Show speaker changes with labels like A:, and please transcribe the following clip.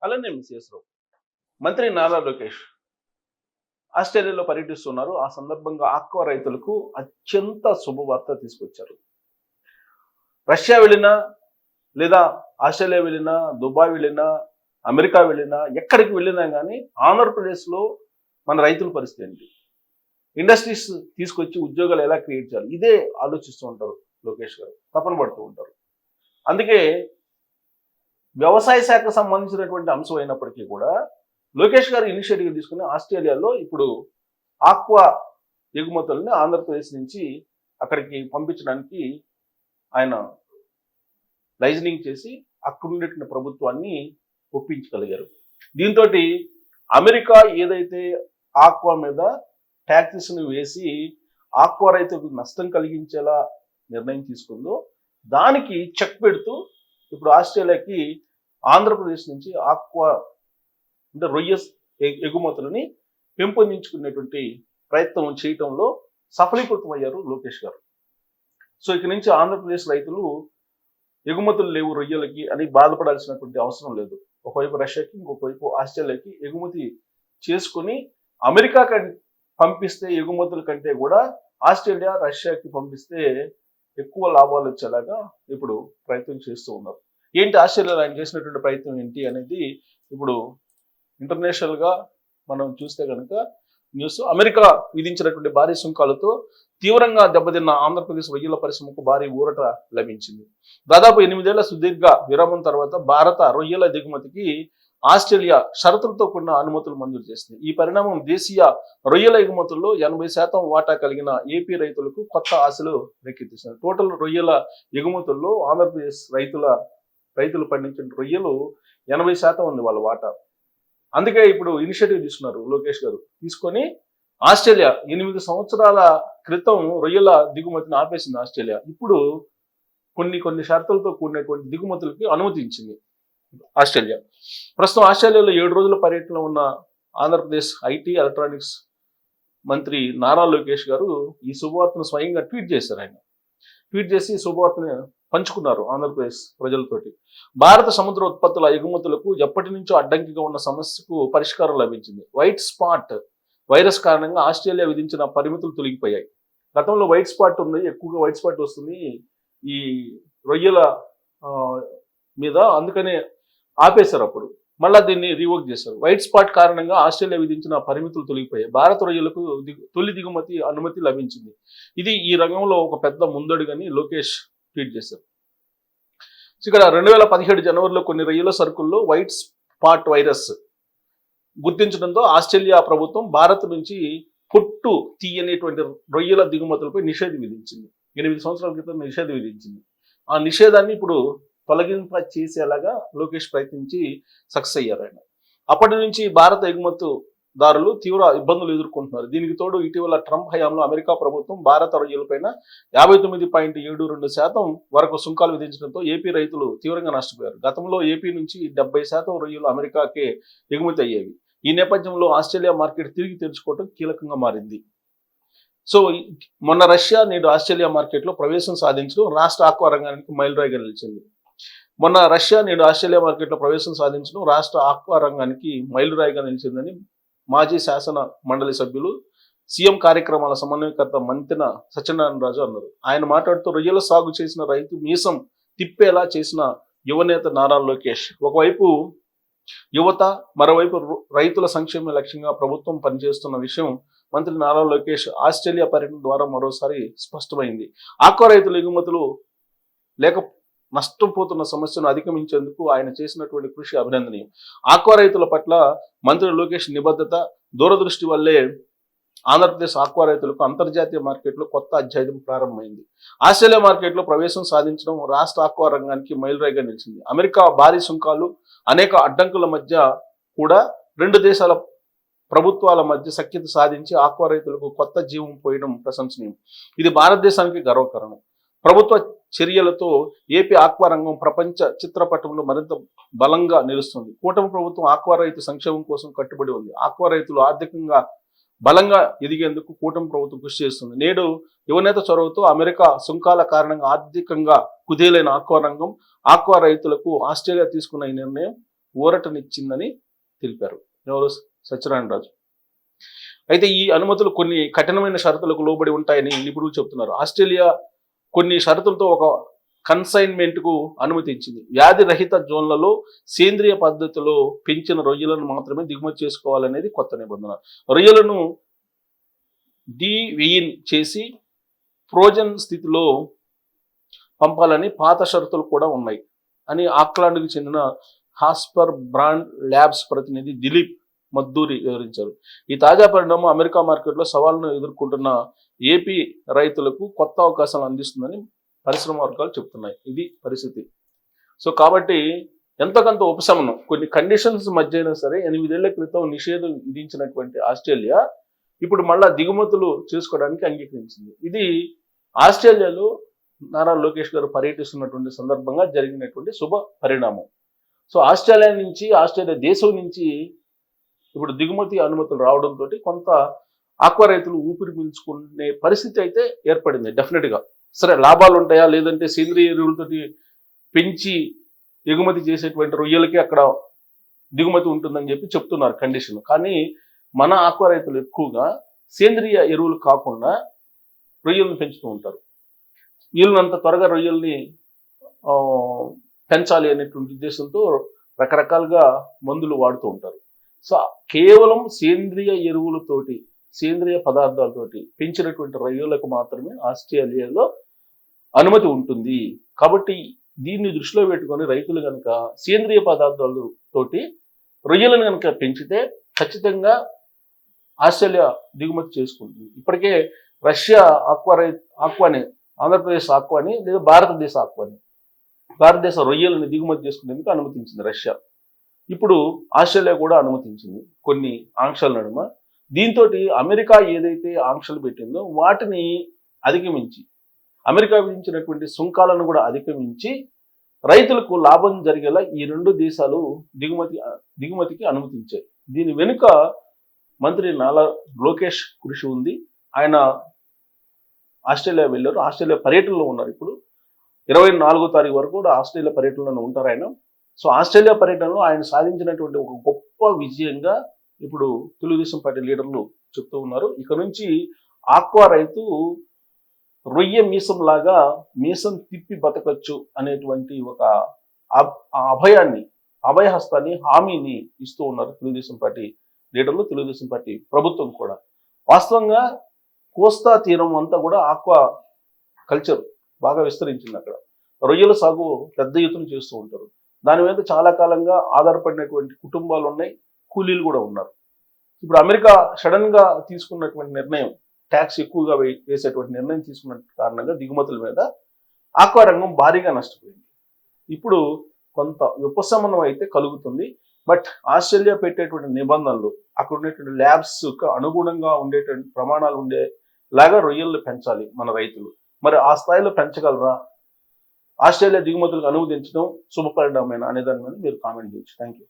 A: అలానే మిస్ రావు. మంత్రి నారా లోకేష్ ఆస్ట్రేలియాలో పర్యటిస్తున్నారు. ఆ సందర్భంగా ఆక్వా రైతులకు అత్యంత శుభవార్త తీసుకొచ్చారు. రష్యా వెళ్ళినా లేదా ఆస్ట్రేలియా వెళ్ళినా, దుబాయ్ వెళ్ళినా, అమెరికా వెళ్ళినా, ఎక్కడికి వెళ్ళినా కానీ ఆంధ్రప్రదేశ్లో మన రైతుల పరిస్థితి ఏంటి, ఇండస్ట్రీస్ తీసుకొచ్చి ఉద్యోగాలు ఎలా క్రియేట్ చేయాలి, ఇదే ఆలోచిస్తూ ఉంటారు లోకేష్ గారు, తపన పడుతూ ఉంటారు. అందుకే వ్యవసాయ శాఖకు సంబంధించినటువంటి అంశం అయినప్పటికీ కూడా లోకేష్ గారు ఇనిషియేటివ్ తీసుకుని ఆస్ట్రేలియాలో ఇప్పుడు ఆక్వా ఎగుమతుల్ని ఆంధ్రప్రదేశ్ నుంచి అక్కడికి పంపించడానికి ఆయన లైజనింగ్ చేసి అక్కడ ఉండేటువంటి ప్రభుత్వాన్ని ఒప్పించగలిగారు. దీంతో అమెరికా ఏదైతే ఆక్వా మీద ట్యాక్సెస్ని వేసి ఆక్వా రైతులకు నష్టం కలిగించేలా నిర్ణయం తీసుకుందో దానికి చెక్ పెడుతూ ఇప్పుడు ఆస్ట్రేలియాకి ఆంధ్రప్రదేశ్ నుంచి ఆక్వా అంటే రొయ్య ఎగుమతులని పెంపొందించుకునేటువంటి ప్రయత్నం చేయటంలో సఫలీకృతమయ్యారు లోకేష్ గారు. సో ఇక నుంచి ఆంధ్రప్రదేశ్ రైతులు ఎగుమతులు లేవు రొయ్యలకి అని బాధపడాల్సినటువంటి అవసరం లేదు. ఒకవైపు రష్యాకి, ఇంకొకవైపు ఆస్ట్రేలియాకి ఎగుమతి చేసుకుని అమెరికా పంపిస్తే ఎగుమతుల కంటే కూడా ఆస్ట్రేలియా, రష్యాకి పంపిస్తే ఎక్కువ లాభాలు వచ్చేలాగా ఇప్పుడు ప్రయత్నం చేస్తూ ఉన్నారు. ఏంటి ఆస్ట్రేలియాలో ఆయన చేసినటువంటి ప్రయత్నం ఏంటి అనేది ఇప్పుడు ఇంటర్నేషనల్గా మనం చూస్తే కనుక న్యూస్, అమెరికా విధించినటువంటి భారీ సుంకాలతో తీవ్రంగా దెబ్బతిన్న ఆంధ్రప్రదేశ్ రొయ్యల పరిశ్రమకు భారీ ఊరట లభించింది. దాదాపు 8 ఏళ్ల సుదీర్ఘ విరామం తర్వాత భారత రొయ్యల దిగుమతికి ఆస్ట్రేలియా షరతులతో కూడిన అనుమతులు మంజూరు చేసింది. ఈ పరిణామం దేశీయ రొయ్యల ఎగుమతుల్లో 80% వాటా కలిగిన ఏపీ రైతులకు కొత్త ఆశలు రేకెత్తిస్తుంది. టోటల్ రొయ్యల ఎగుమతుల్లో ఆంధ్రప్రదేశ్ రైతులు పండించిన రొయ్యలు 80% ఉంది వాళ్ళ వాటా. అందుకే ఇప్పుడు ఇనిషియేటివ్ తీసుకున్నారు లోకేష్ గారు. తీసుకొని ఆస్ట్రేలియా 8 సంవత్సరాల క్రితం రొయ్యల దిగుమతిని ఆపేసింది ఆస్ట్రేలియా. ఇప్పుడు కొన్ని షరతులతో కూడినటువంటి దిగుమతులకి అనుమతించింది ఆస్ట్రేలియా. ప్రస్తుతం ఆస్ట్రేలియాలో 7 రోజుల పర్యటనలో ఉన్న ఆంధ్రప్రదేశ్ ఐటీ ఎలక్ట్రానిక్స్ మంత్రి నారా లోకేష్ గారు ఈ శుభవార్తను స్వయంగా ట్వీట్ చేశారు. ఆయన ట్వీట్ చేసి శుభవార్తను పంచుకున్నారు ఆంధ్రప్రదేశ్ ప్రజలతోటి. భారత సముద్ర ఉత్పత్తుల ఎగుమతులకు ఎప్పటి నుంచో అడ్డంకిగా ఉన్న సమస్యకు పరిష్కారం లభించింది. వైట్ స్పాట్ వైరస్ కారణంగా ఆస్ట్రేలియా విధించిన పరిమితులు తొలగిపోయాయి. గతంలో వైట్ స్పాట్ ఉంది, ఎక్కువగా వైట్ స్పాట్ వస్తుంది ఈ రొయ్యల మీద, అందుకనే ఆపేశారు. అప్పుడు మళ్ళా దీన్ని రీవోక్ చేశారు. వైట్ స్పాట్ కారణంగా ఆస్ట్రేలియా విధించిన పరిమితులు తొలగిపోయాయి. భారత రొయ్యలకు తొలి దిగుమతి అనుమతి లభించింది. ఇది ఈ రంగంలో ఒక పెద్ద ముందడుగని లోకేష్ ట్వీట్ చేశారు. ఇక్కడ 2017 జనవరిలో కొన్ని రొయ్యల సరుకుల్లో వైట్ స్పాట్ వైరస్ గుర్తించడంతో ఆస్ట్రేలియా ప్రభుత్వం భారత్ నుంచి పొట్టు తీయనేటువంటి రొయ్యల దిగుమతులపై నిషేధం విధించింది. 8 సంవత్సరాల క్రితం నిషేధం విధించింది. ఆ నిషేధాన్ని ఇప్పుడు తొలగింప చేసేలాగా లోకేష్ ప్రయత్నించి సక్సెస్ అయ్యారు ఆయన. అప్పటి నుంచి భారత ఎగుమతుదారులు తీవ్ర ఇబ్బందులు ఎదుర్కొంటున్నారు. దీనికి తోడు ఇటీవల ట్రంప్ హయాంలో అమెరికా ప్రభుత్వం భారత రొయ్యలపైన 59.77% వరకు సుంకాలు విధించడంతో ఏపీ రైతులు తీవ్రంగా నష్టపోయారు. గతంలో ఏపీ నుంచి 70% రొయ్యలు అమెరికాకే ఎగుమతి అయ్యేవి. ఈ నేపథ్యంలో ఆస్ట్రేలియా మార్కెట్ తిరిగి తెరుచుకోవడం కీలకంగా మారింది. సో మొన్న రష్యా, నేడు ఆస్ట్రేలియా మార్కెట్లో ప్రవేశం సాధించడం రాష్ట్ర ఆక్వా రంగానికి మైలురాయిగా నిలిచింది. మొన్న రష్యా, నేడు ఆస్ట్రేలియా మార్కెట్లో ప్రవేశం సాధించడం రాష్ట్ర ఆక్వా రంగానికి మైలురాయిగా నిలిచిందని మాజీ శాసన మండలి సభ్యులు, సీఎం కార్యక్రమాల సమన్వయకర్త మంతెన సత్యనారాయణరాజు అన్నారు. ఆయన మాట్లాడుతూ రొయ్యల సాగు చేసిన రైతు మీసం తిప్పేలా చేసిన యువనేత నారా లోకేష్. ఒకవైపు యువత, మరోవైపు రైతుల సంక్షేమ లక్ష్యంగా ప్రభుత్వం పనిచేస్తున్న విషయం మంత్రి నారా లోకేష్ ఆస్ట్రేలియా పర్యటన ద్వారా మరోసారి స్పష్టమైంది. ఆక్వా రైతుల ఎగుమతులు లేక నష్టపోతున్న సమస్యను అధిగమించేందుకు ఆయన చేసినటువంటి కృషి అభినందనీయం. ఆక్వా రైతుల పట్ల మంత్రి లోకేష్ నిబద్ధత, దూరదృష్టి వల్లే ఆంధ్రప్రదేశ్ ఆక్వా రైతులకు అంతర్జాతీయ మార్కెట్లో కొత్త అధ్యాయం ప్రారంభమైంది. ఆస్ట్రేలియా మార్కెట్లో ప్రవేశం సాధించడం రాష్ట్ర ఆక్వా రంగానికి మైలురాయిగా నిలిచింది. అమెరికా భారీ సుంకాలు, అనేక అడ్డంకుల మధ్య కూడా 2 దేశాల ప్రభుత్వాల మధ్య సఖ్యత సాధించి ఆక్వా రైతులకు కొత్త జీవం పోయడం ప్రశంసనీయం. ఇది భారతదేశానికి గర్వకారణం. ప్రభుత్వ చర్యలతో ఏపీ ఆక్వా రంగం ప్రపంచ చిత్రపటంలో మరింత బలంగా నిలుస్తుంది. కూటమి ప్రభుత్వం ఆక్వా రైతు సంక్షేమం కోసం కట్టుబడి ఉంది. ఆక్వా రైతులు ఆర్థికంగా బలంగా ఎదిగేందుకు కూటమి ప్రభుత్వం కృషి చేస్తుంది. నేడు యువనేత చొరవతో అమెరికా సుంకాల కారణంగా ఆర్థికంగా కుదేలైన ఆక్వా రంగం, ఆక్వా రైతులకు ఆస్ట్రేలియా తీసుకున్న ఈ నిర్ణయం ఊరటనిచ్చిందని తెలిపారు. ఎవరు? సత్యనారాయణ రాజు. అయితే ఈ అనుమతులు కొన్ని కఠినమైన షరతులకు లోబడి ఉంటాయని నిపుణులు చెబుతున్నారు. ఆస్ట్రేలియా కొన్ని షరతులతో ఒక కన్సైన్మెంట్ కు అనుమతించింది. వ్యాధి రహిత జోన్లలో సేంద్రియ పద్ధతిలో పెంచిన రొయ్యలను మాత్రమే దిగుమతి చేసుకోవాలనేది కొత్త నిబంధన. రొయ్యలను డీవెయిన్ చేసి ఫ్రోజన్ స్థితిలో పంపాలని పాత షరతులు కూడా ఉన్నాయి అని ఆక్లాండ్కి చెందిన హాస్పర్ బ్రాండ్ ల్యాబ్స్ ప్రతినిధి దిలీప్ మద్దూరి వివరించారు. ఈ తాజా పరిణామం అమెరికా మార్కెట్లో సవాళ్లను ఎదుర్కొంటున్న ఏపీ రైతులకు కొత్త అవకాశాలు అందిస్తుందని పరిశ్రమ వర్గాలు చెప్తున్నాయి. ఇది పరిస్థితి. సో కాబట్టి ఎంతకంత ఉపశమనం కొన్ని కండిషన్స్ మధ్య అయినా సరే 8 ఏళ్ల క్రితం నిషేధం విధించినటువంటి ఆస్ట్రేలియా ఇప్పుడు మళ్ళా దిగుమతులు చేసుకోవడానికి అంగీకరించింది. ఇది ఆస్ట్రేలియాలో నారా లోకేష్ గారు పర్యటిస్తున్నటువంటి సందర్భంగా జరిగినటువంటి శుభ పరిణామం. సో ఆస్ట్రేలియా దేశం నుంచి ఇప్పుడు దిగుమతి అనుమతులు రావడంతో కొంత ఆక్వా రైతులు ఊపిరి పీల్చుకునే పరిస్థితి అయితే ఏర్పడింది. డెఫినెట్గా సరే లాభాలు ఉంటాయా, లేదంటే సేంద్రియ ఎరువులతోటి పెంచి ఎగుమతి చేసేటువంటి రొయ్యలకి అక్కడ దిగుమతి ఉంటుందని చెప్పి చెప్తున్నారు కండిషన్. కానీ మన ఆక్వా రైతులు ఎక్కువగా సేంద్రియ ఎరువులు కాకుండా రొయ్యలను పెంచుతూ ఉంటారు. వీళ్ళనంత త్వరగా రొయ్యల్ని పెంచాలి అనేటువంటి ఉద్దేశంతో రకరకాలుగా మందులు వాడుతూ ఉంటారు. సో కేవలం సేంద్రియ ఎరువులతోటి సేంద్రియ పదార్థాలతోటి పెంచినటువంటి రొయ్యలకు మాత్రమే ఆస్ట్రేలియాలో అనుమతి ఉంటుంది. కాబట్టి దీన్ని దృష్టిలో పెట్టుకొని రైతులు కనుక సేంద్రియ పదార్థాలతోటి రొయ్యలను కనుక పెంచితే ఖచ్చితంగా ఆస్ట్రేలియా దిగుమతి చేసుకుంటుంది. ఇప్పటికే రష్యా ఆక్వాని ఆంధ్రప్రదేశ్ ఆక్వాని లేదా భారతదేశ రొయ్యలను దిగుమతి చేసుకునేందుకు అనుమతించింది రష్యా. ఇప్పుడు ఆస్ట్రేలియా కూడా అనుమతించింది కొన్ని ఆంక్షల నడుమ. దీంతో అమెరికా ఏదైతే ఆంక్షలు పెట్టిందో వాటిని అధిగమించి అమెరికా విధించినటువంటి సుంకాలను కూడా అధిగమించి రైతులకు లాభం జరిగేలా ఈ 2 దేశాలు దిగుమతికి అనుమతించాయి. దీని వెనుక మంత్రి నారా లోకేష్ కృషి ఉంది. ఆయన ఆస్ట్రేలియా వెళ్ళారు, ఆస్ట్రేలియా పర్యటనలో ఉన్నారు. ఇప్పుడు 24వ తారీఖు వరకు కూడా ఆస్ట్రేలియా పర్యటనలో ఉంటారు ఆయన. సో ఆస్ట్రేలియా పర్యటనలో ఆయన సాధించినటువంటి ఒక గొప్ప విజయంగా ఇప్పుడు తెలుగుదేశం పార్టీ లీడర్లు చెప్తూ ఉన్నారు. ఇక నుంచి ఆక్వా రైతు రొయ్య మీసం లాగా మీసం తిప్పి బతకచ్చు అనేటువంటి ఒక అభయహస్తాన్ని హామీని ఇస్తూ ఉన్నారు తెలుగుదేశం పార్టీ లీడర్లు, తెలుగుదేశం పార్టీ ప్రభుత్వం కూడా. వాస్తవంగా కోస్తా తీరం అంతా కూడా ఆక్వా కల్చర్ బాగా విస్తరించింది. అక్కడ రొయ్యల సాగు పెద్ద ఎత్తున చేస్తూ ఉంటారు. దాని మీద చాలా కాలంగా ఆధారపడినటువంటి కుటుంబాలు ఉన్నాయి, కూలీలు కూడా ఉన్నారు. ఇప్పుడు అమెరికా సడన్ గా తీసుకున్నటువంటి నిర్ణయం, ట్యాక్స్ ఎక్కువగా వేసేటువంటి నిర్ణయం తీసుకున్న కారణంగా దిగుమతుల మీద ఆక్వా రంగం భారీగా నష్టపోయింది. ఇప్పుడు కొంత ఉపశమనం అయితే కలుగుతుంది. బట్ ఆస్ట్రేలియా పెట్టేటువంటి నిబంధనలు, అక్కడ ఉండేటువంటి ల్యాబ్స్ అనుగుణంగా ఉండేటువంటి ప్రమాణాలు ఉండేలాగా రొయ్యలను పెంచాలి మన రైతులు. మరి ఆ స్థాయిలో పెంచగలరా? ఆస్ట్రేలియా దిగుమతులకు అనుమతించడం శుభపరిణామేనా అనే దాని మీద మీరు కామెంట్ చేయొచ్చు. Thank you.